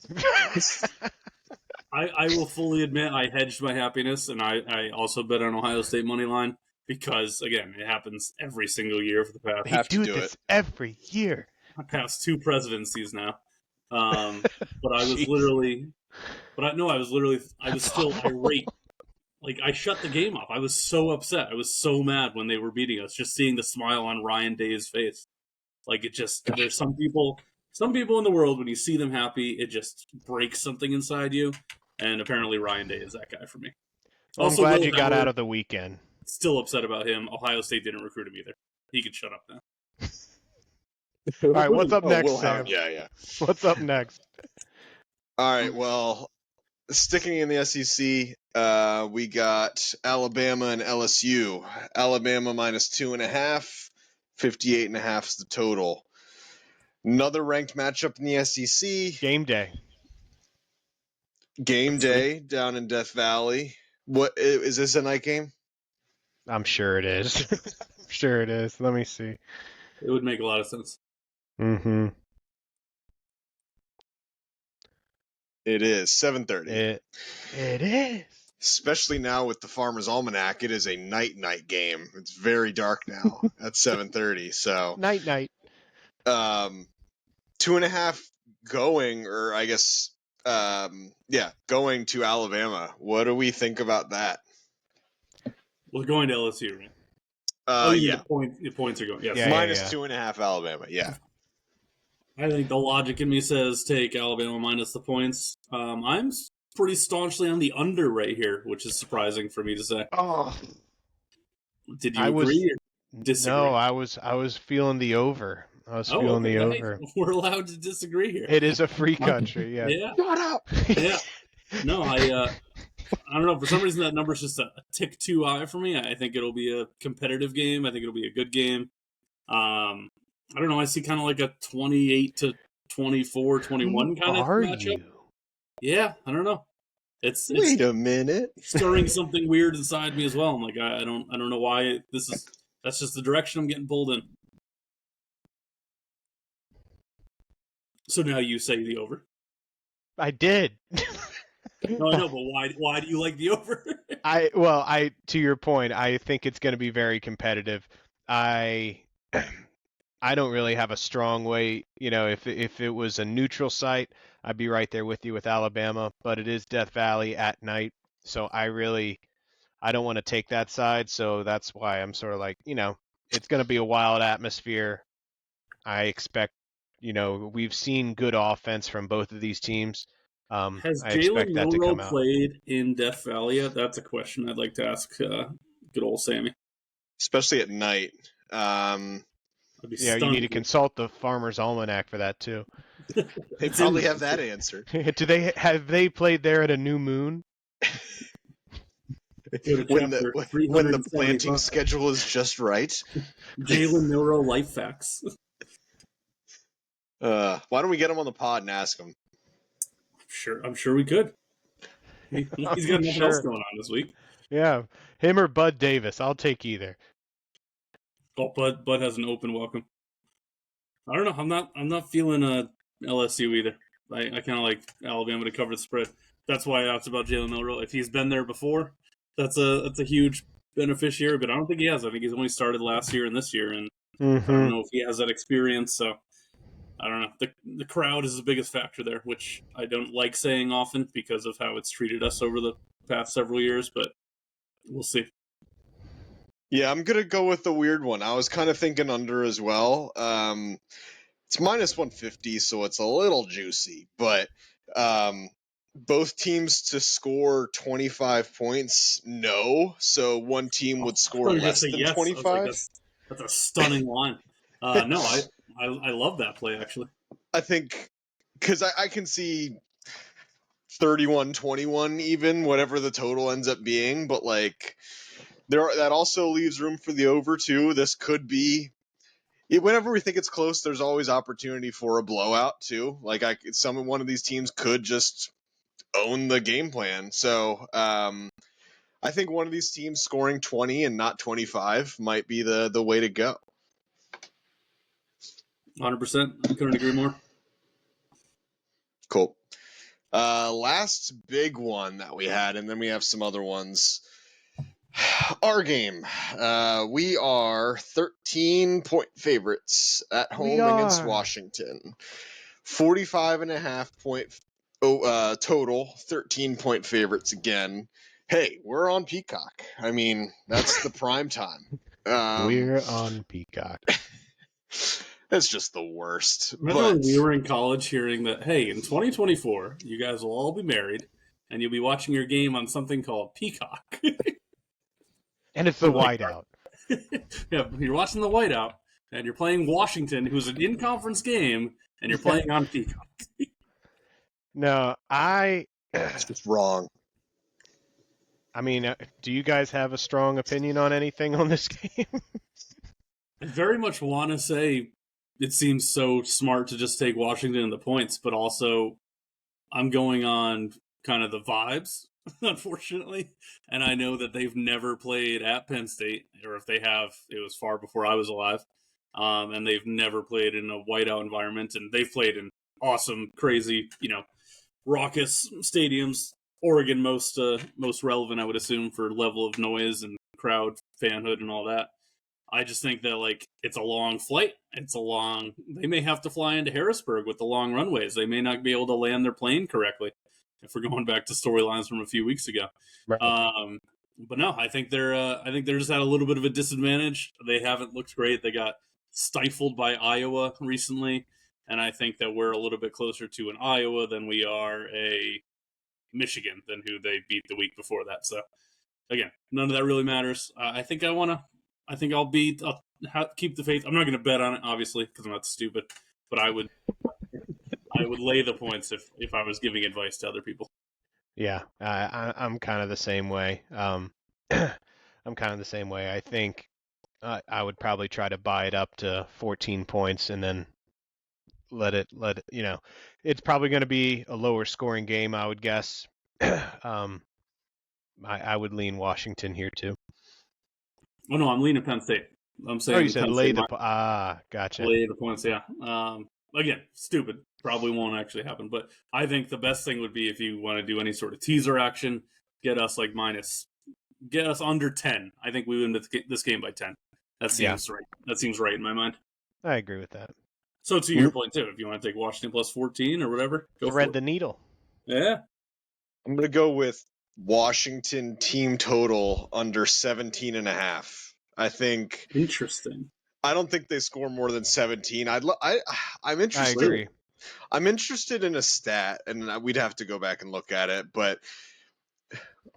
I will fully admit I hedged my happiness, and I also bet on Ohio State money line because, again, it happens every single year for the They Have to do do this every year. past 2 presidencies now. But I was Jeez. literally, I was That's still awful. irate. Like, I shut the game off. I was so upset. I was so mad when they were beating us, just seeing the smile on Ryan Day's face. Like, it just, there's some people in the world, when you see them happy, it just breaks something inside you. And apparently Ryan Day is that guy for me. Well, I'm Also, glad Will you got Howard, out of the weekend. still upset about him. Ohio State didn't recruit him either. He can shut up now. All right, what's up next, Will Sam? Howard. Yeah. What's up next? All right. Well, sticking in the SEC, we got Alabama and LSU. Alabama minus 2.5. 58.5 is the total. Another ranked matchup in the SEC. Game day. Game day down in Death Valley. What is this a night game? I'm sure it is. I'm sure it is. Let me see. It would make a lot of sense. Mm-hmm. It is 7:30. It is. Especially now with the Farmer's Almanac, it is a night game. It's very dark now at 7:30. So Night. 2.5 going, or I guess going to Alabama. What do we think about that? Well, going to LSU, right? Yeah. The points are going. Yes. Yeah. Minus 2.5 Alabama. Yeah. I think the logic in me says take Alabama minus the points. I'm pretty staunchly on the under right here, which is surprising for me to say. Oh. Did you agree or disagree? No, I was feeling the over. I was feeling the over. We're allowed to disagree here. It is a free country. Yeah. Yeah. Shut up. Yeah. No, I don't know. For some reason, that number's just a tick too high for me. I think it'll be a competitive game. I think it'll be a good game. I don't know. I see kind of like a 28 to 24, 21 kind of matchup. You? Yeah, I don't know. It's Wait a minute. stirring something weird inside me as well. I'm like, I don't know why that's just the direction I'm getting pulled in. So now you say the over. I did. No, I know, but why do you like the over? To your point, I think it's going to be very competitive. I don't really have a strong way. If it was a neutral site, I'd be right there with you with Alabama. But it is Death Valley at night, so I don't want to take that side. So that's why I'm sort of like, it's going to be a wild atmosphere. I expect, we've seen good offense from both of these teams. Has I expect Jalen that to come Milroe out. played in Death Valley yet? That's a question I'd like to ask good old Sammy. Especially at night. I'd be Yeah, you stunned. need to consult the Farmer's Almanac for that too. They probably have that answer. Have they played there at a new moon? When the planting schedule is just right. Jalen Milroe life facts. Why don't we get him on the pod and ask him? I'm sure we could. He's got nothing else going on this week. Yeah, him or Bud Davis. I'll take either. Oh, Bud has an open welcome. I don't know. I'm not feeling LSU either. I kind of like Alabama to cover the spread. That's why I asked about Jalen Milroe. If he's been there before, that's a huge beneficiary. But I don't think he has. I think he's only started last year and this year, and I don't know if he has that experience. So I don't know. The crowd is the biggest factor there, which I don't like saying often because of how it's treated us over the past several years. But we'll see. Yeah, I'm gonna go with the weird one. I was kind of thinking under as well. It's minus 150, so it's a little juicy, but both teams to score 25 points, no. So one team would score less than 25. Like, that's a stunning line. No, I love that play actually. I think because I can see 31-21 even, whatever the total ends up being, but like that also leaves room for the over too. This could be whenever we think it's close, there's always opportunity for a blowout too. Like one of these teams could just own the game plan. So I think one of these teams scoring 20 and not 25 might be the way to go. 100%. I couldn't agree more. Cool. Last big one that we had, and then we have some other ones. Our game. We are 13-point favorites at home against Washington. 45.5 point total. 13-point favorites again. Hey, we're on Peacock. I mean, that's the prime time. We're on Peacock. It's just the worst. Remember when we were in college hearing that, hey, in 2024, you guys will all be married, and you'll be watching your game on something called Peacock. And it's the whiteout. Yeah, you're watching the whiteout, and you're playing Washington, who's an in-conference game, and you're playing on Peacock. No, it's just wrong. I mean, do you guys have a strong opinion on anything on this game? I very much want to say it seems so smart to just take Washington in the points, but also I'm going on kind of the vibes, unfortunately. And I know that they've never played at Penn State, or if they have, it was far before I was alive. And they've never played in a whiteout environment, and they've played in awesome, crazy, raucous stadiums. Oregon most relevant, I would assume, for level of noise and crowd fanhood and all that. I just think that, it's a long flight. They may have to fly into Harrisburg with the long runways. They may not be able to land their plane correctly, if we're going back to storylines from a few weeks ago. Right. But no, I think they're just at a little bit of a disadvantage. They haven't looked great. They got stifled by Iowa recently, and I think that we're a little bit closer to an Iowa than we are a Michigan, than who they beat the week before that. So, again, none of that really matters. I think I'll keep the faith. I'm not going to bet on it, obviously, because I'm not stupid, but I would lay the points if I was giving advice to other people. Yeah, I'm kind of the same way. I think I would probably try to buy it up to 14 points and then let it. It's probably going to be a lower scoring game, I would guess. I would lean Washington here too. Oh no, I'm leaning Penn State. I'm saying. Oh, you said lay the gotcha. Lay the points, yeah. Again, stupid. Probably won't actually happen, but I think the best thing would be if you want to do any sort of teaser action, get us under 10. I think we win this game by 10. That seems right. That seems right in my mind. I agree with that. So to your point too, if you want to take Washington plus 14 or whatever, go thread for the needle. Yeah. I'm going to go with Washington team total under 17.5. I think. Interesting. I don't think they score more than 17. I'm interested. I agree. I'm interested in a stat, and we'd have to go back and look at it. But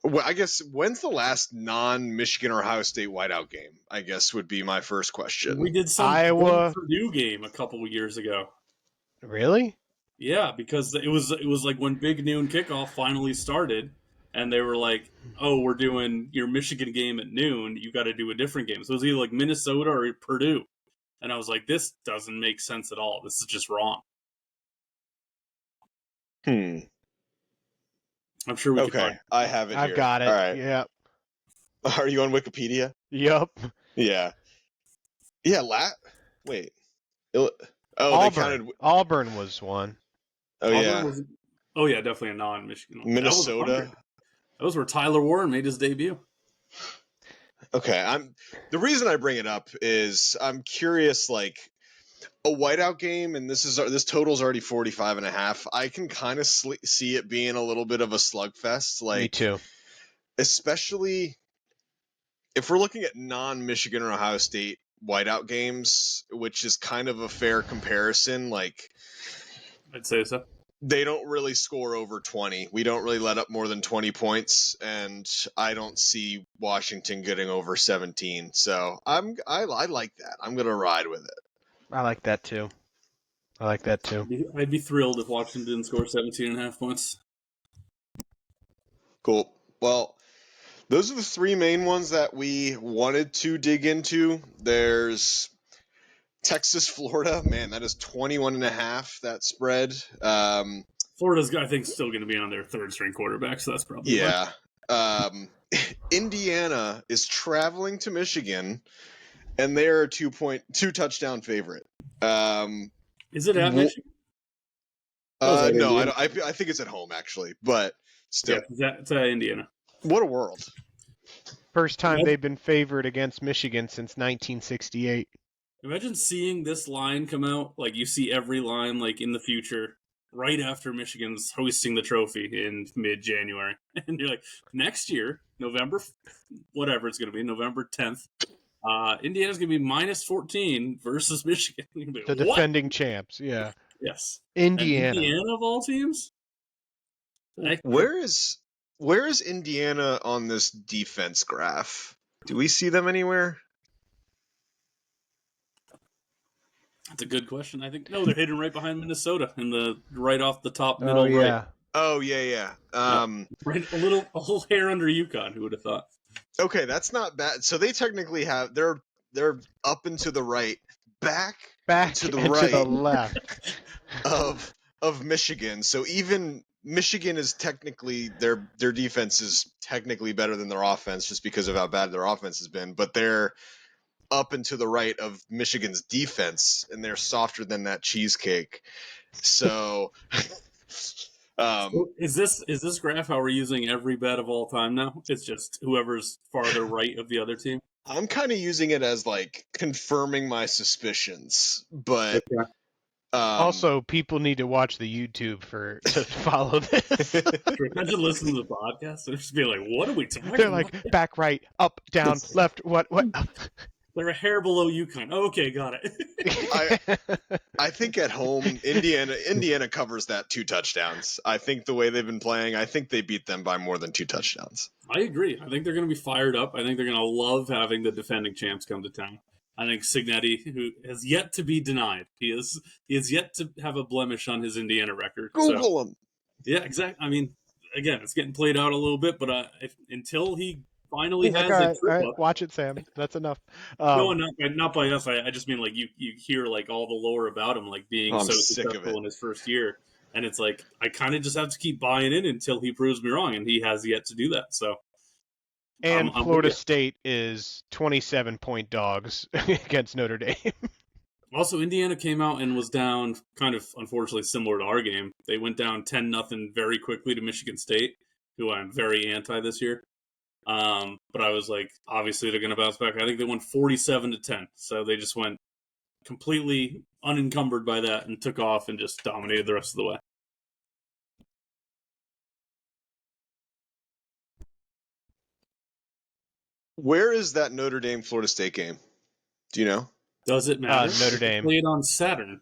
I guess when's the last non-Michigan or Ohio State whiteout game? I guess would be my first question. We did some Iowa Purdue game a couple of years ago. Really? Yeah, because it was like when Big Noon Kickoff finally started, and they were like, "Oh, we're doing your Michigan game at noon. You got to do a different game." So it was either like Minnesota or Purdue, and I was like, "This doesn't make sense at all. This is just wrong." I'm sure we can find it. I have it here. I've got it. All right. Yep. Are you on Wikipedia? Yep. Yeah. Yeah, wait. Auburn. They counted. Auburn was one. Oh, yeah. Oh, yeah, definitely a non-Michigan. Minnesota. That was where Tyler Warren made his debut. Okay. The reason I bring it up is I'm curious, a whiteout game, and this total's already 45.5. I can kind of see it being a little bit of a slugfest. Me too. Especially if we're looking at non-Michigan or Ohio State whiteout games, which is kind of a fair comparison. I'd say so. They don't really score over 20. We don't really let up more than 20 points, and I don't see Washington getting over 17. So I like that. I'm gonna ride with it. I like that too. I'd be thrilled if Washington didn't score 17.5 points. Cool. Well, those are the three main ones that we wanted to dig into. There's Texas, Florida. Man, that is 21.5, that spread. Florida's, I think, still going to be on their third string quarterback, so that's probably Indiana is traveling to Michigan, and they're a 2 touchdown favorite. Is it at Wh- Michigan? Oh, is that no, I Indiana? don't. I think it's at home actually, but Yeah, still, it's at Indiana. what a world. First time Imagine, they've been favored against Michigan since 1968. imagine seeing this line come out. Like you see every line like in the future, right after Michigan's hosting the trophy in mid-January, and you're like, next year, November, whatever it's going to be, November 10th. Indiana's going to be minus 14 versus Michigan. You're gonna be The like, what? defending champs, yeah. Yes. And Indiana. Indiana of all teams? Where is Indiana on this defense graph? Do we see them anywhere? That's a good question. I think no, they're hidden right behind Minnesota in the right off the top Oh middle right. yeah. Oh yeah. Right, a whole hair under UConn. Who would have thought? Okay, that's not bad. So they technically have they're up and to the right, back Back to the and to the right left. of Michigan. So even Michigan is technically their defense is technically better than their offense just because of how bad their offense has been, but they're up and to the right of Michigan's defense and they're softer than that cheesecake. So Is this graph how we're using every bet of all time now? It's just whoever's farther right of the other team. I'm kind of using it as like confirming my suspicions, but Okay. Also, people need to watch the YouTube to follow this. Imagine listening to the podcast and just be like, "What are we talking They're about?" like back, right, up, down, left. What? They're a hair below UConn. Oh, okay, got it. I think at home Indiana covers that 2 touchdowns. I think the way they've been playing, I think they beat them by more than 2 touchdowns. I agree. I think they're going to be fired up. I think they're going to love having the defending champs come to town. I think Signetti, who has yet to be denied, he is yet to have a blemish on his Indiana record. Google them. Yeah, exactly. I mean, again, it's getting played out a little bit, but until he finally He's has like, a trip all right, up, watch it, Sam. That's enough. no, not by us. I just mean like you hear like all the lore about him, like being I'm so sick of successful it. in his first year, and it's like I kind of just have to keep buying in until he proves me wrong, and he has yet to do that. So. And I'm Florida with you. State is 27-point dogs against Notre Dame. Also, Indiana came out and was down, kind of unfortunately similar to our game. They went down 10-0 very quickly to Michigan State, who I'm very anti this year. But I was like, obviously they're going to bounce back. I think they won 47-10, so they just went completely unencumbered by that and took off and just dominated the rest of the way. Where is that Notre Dame Florida State game? Do you know? Does it matter? Notre Dame. Played on Saturn.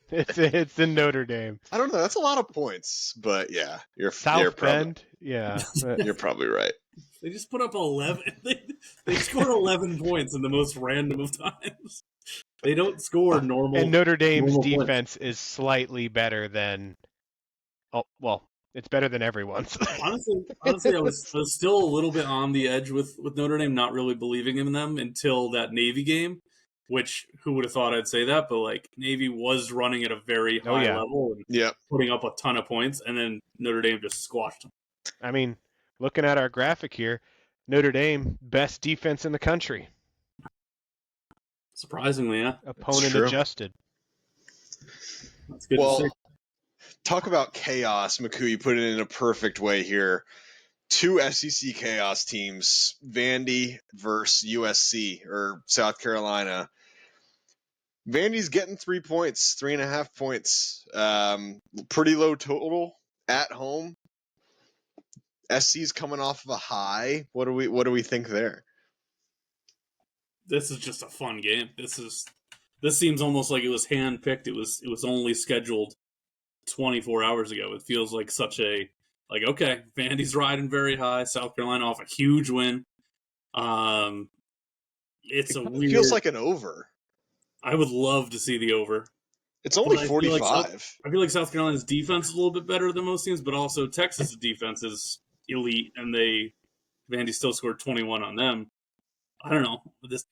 It's in Notre Dame. I don't know. That's a lot of points, but yeah, you're South probably, Bend. Yeah. you're probably right. They just put up 11. They scored 11 points in the most random of times. They don't score normal. And Notre Dame's normal points. defense is slightly better than. Oh well, it's better than everyone's. Honestly, I was still a little bit on the edge with Notre Dame, not really believing in them until that Navy game. Which who would have thought I'd say that? But like Navy was running at a very high level and putting up a ton of points, and then Notre Dame just squashed them. I mean, looking at our graphic here, Notre Dame best defense in the country. Surprisingly, yeah. Opponent adjusted. That's good to see. Talk about chaos, McCoo. You put it in a perfect way here. 2 SEC chaos teams, Vandy versus USC or South Carolina. Vandy's getting 3 points, 3.5 points. Pretty low total at home. SC's coming off of a high. What do we think there? This is just a fun game. This seems almost like it was handpicked. It was only scheduled 24 hours ago. It feels like such a okay, Vandy's riding very high. South Carolina off a huge win. It feels like an over. I would love to see the over. It's only 45. I feel like South Carolina's defense is a little bit better than most teams, but also Texas' defense is elite, and Vandy still scored 21 on them. I don't know.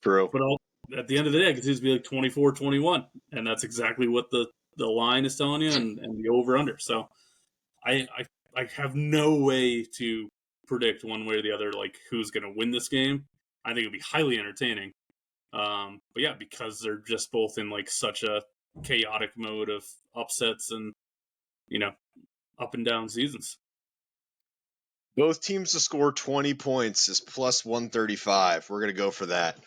True. But at the end of the day, it continues to be like 24-21, and that's exactly what the line is telling you, and the over-under. So I have no way to predict one way or the other, like who's going to win this game. I think it'll be highly entertaining. But yeah, because they're just both in like such a chaotic mode of upsets and, up and down seasons. Both teams to score 20 points is plus 135. We're going to go for that.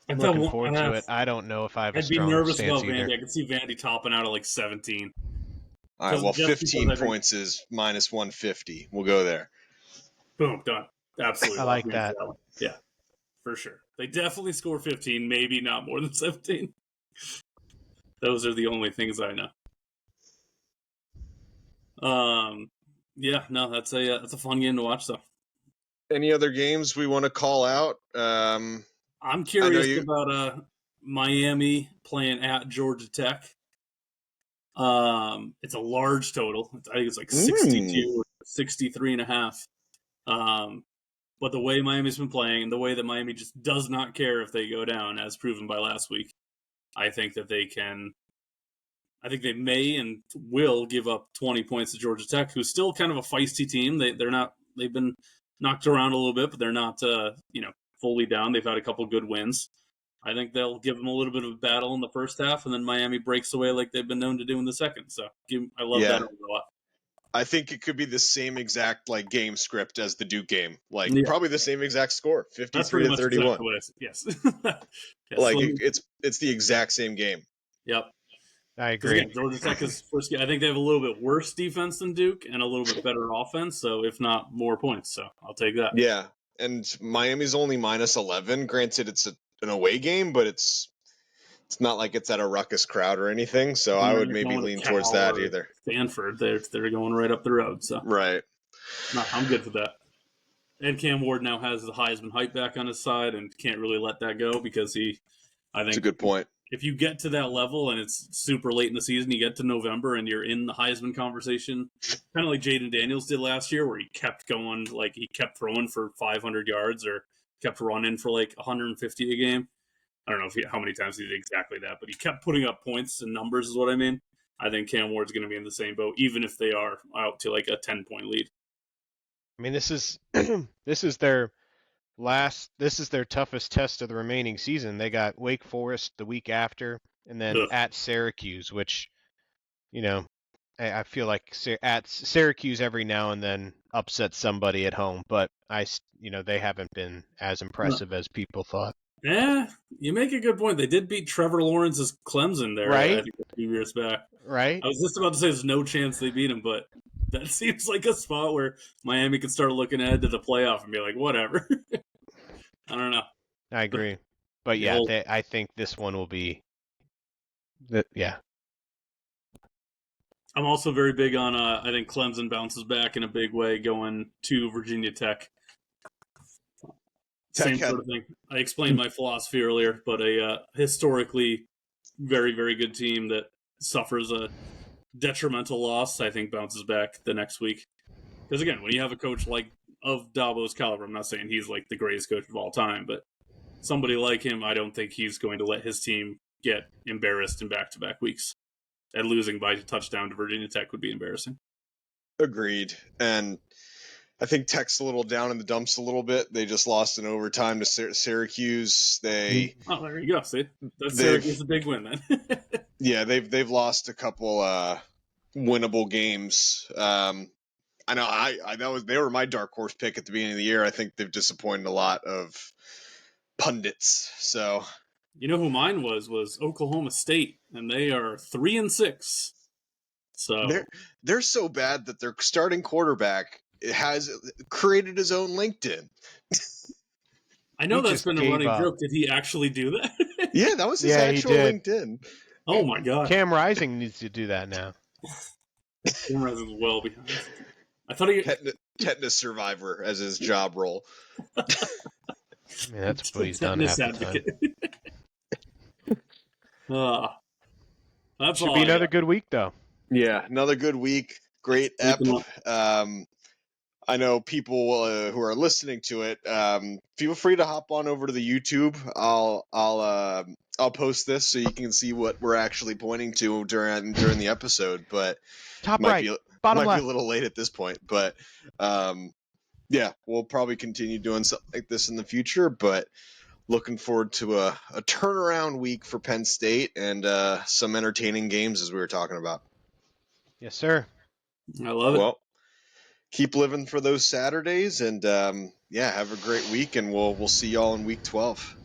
I'm looking forward to it. I don't know if I have a strong nervous stance about either. Vandy. I could see Vandy topping out at like 17. All right, well, 15 points is minus 150. We'll go there. Boom, done. Absolutely. I like that. Yeah, for sure. They definitely score 15, maybe not more than 17. Those are the only things I know. Yeah, no, that's a fun game to watch, though. Any other games we want to call out? I'm curious about Miami playing at Georgia Tech. It's a large total. I think it's like 62 or 63 and a half. But the way Miami's been playing and the way that Miami just does not care if they go down, as proven by last week, I think that they may and will give up 20 points to Georgia Tech, who's still kind of a feisty team. They've been knocked around a little bit, but they're not, fully down. They've had a couple good wins. I think they'll give them a little bit of a battle in the first half, and then Miami breaks away like they've been known to do in the second. So I love that a lot. I think it could be the same exact game script as the Duke game. Probably the same exact score, 53 to 31. Exactly what I said. Yes. Yes. It's the exact same game. Yep. I agree. Again, Georgia Tech is first. I think they have a little bit worse defense than Duke and a little bit better offense. So if not more points, so I'll take that. Yeah, and Miami's only minus 11. Granted, it's an away game, but it's not like it's at a ruckus crowd or anything. So I would maybe lean towards that either. Stanford, they're going right up the road. So right. No, I'm good for that. And Cam Ward now has the Heisman hype back on his side and can't really let that go because I think that's a good point. If you get to that level and it's super late in the season, you get to November and you're in the Heisman conversation, kind of like Jaden Daniels did last year, where he kept going, he kept throwing for 500 yards or kept running for 150 a game. I don't know how many times he did exactly that, but he kept putting up points and numbers is what I mean. I think Cam Ward's going to be in the same boat, even if they are out to a 10-point lead. I mean, this is their toughest test of the remaining season. They got Wake Forest the week after, and then at Syracuse, which, I feel like at Syracuse every now and then upsets somebody at home, but they haven't been as impressive as people thought. Yeah, you make a good point. They did beat Trevor Lawrence's Clemson there, right? I think a few years back. Right. I was just about to say there's no chance they beat him, but that seems like a spot where Miami could start looking ahead to the playoff and be like, whatever. I don't know. I agree. But yeah, I think this one will be yeah. I'm also very big on I think Clemson bounces back in a big way going to Virginia Tech. Same sort of thing. I explained my philosophy earlier, but a historically very, very good team that suffers a detrimental loss, I think bounces back the next week. Because again, when you have a coach of Dabo's caliber, I'm not saying he's the greatest coach of all time, but somebody like him, I don't think he's going to let his team get embarrassed in back-to-back weeks. And losing by a touchdown to Virginia Tech would be embarrassing. Agreed. And I think Tech's a little down in the dumps a little bit. They just lost in overtime to Syracuse. There you go. See, that's Syracuse a big win then. Yeah, they've lost a couple winnable games. I know they were my dark horse pick at the beginning of the year. I think they've disappointed a lot of pundits. So you know who mine was Oklahoma State, and they are 3-6. So they're so bad that their starting quarterback has created his own LinkedIn. I know that's been a running joke. Did he actually do that? Yeah, that was his actual LinkedIn. Oh my god! Cam Rising needs to do that now. Cam Rising's well behind. I thought he tetanus survivor as his job role. That's what he's done half the time. That should be another good week, though. Yeah, another good week. Great ep. I know people who are listening to it. Feel free to hop on over to the YouTube. I'll post this so you can see what we're actually pointing to during the episode. But top right, bottom might left. Be a little late at this point. But yeah, we'll probably continue doing something like this in the future. But looking forward to a turnaround week for Penn State and some entertaining games, as we were talking about. Yes, sir. I love it. Well, keep living for those Saturdays, and have a great week, and we'll see y'all in week 12.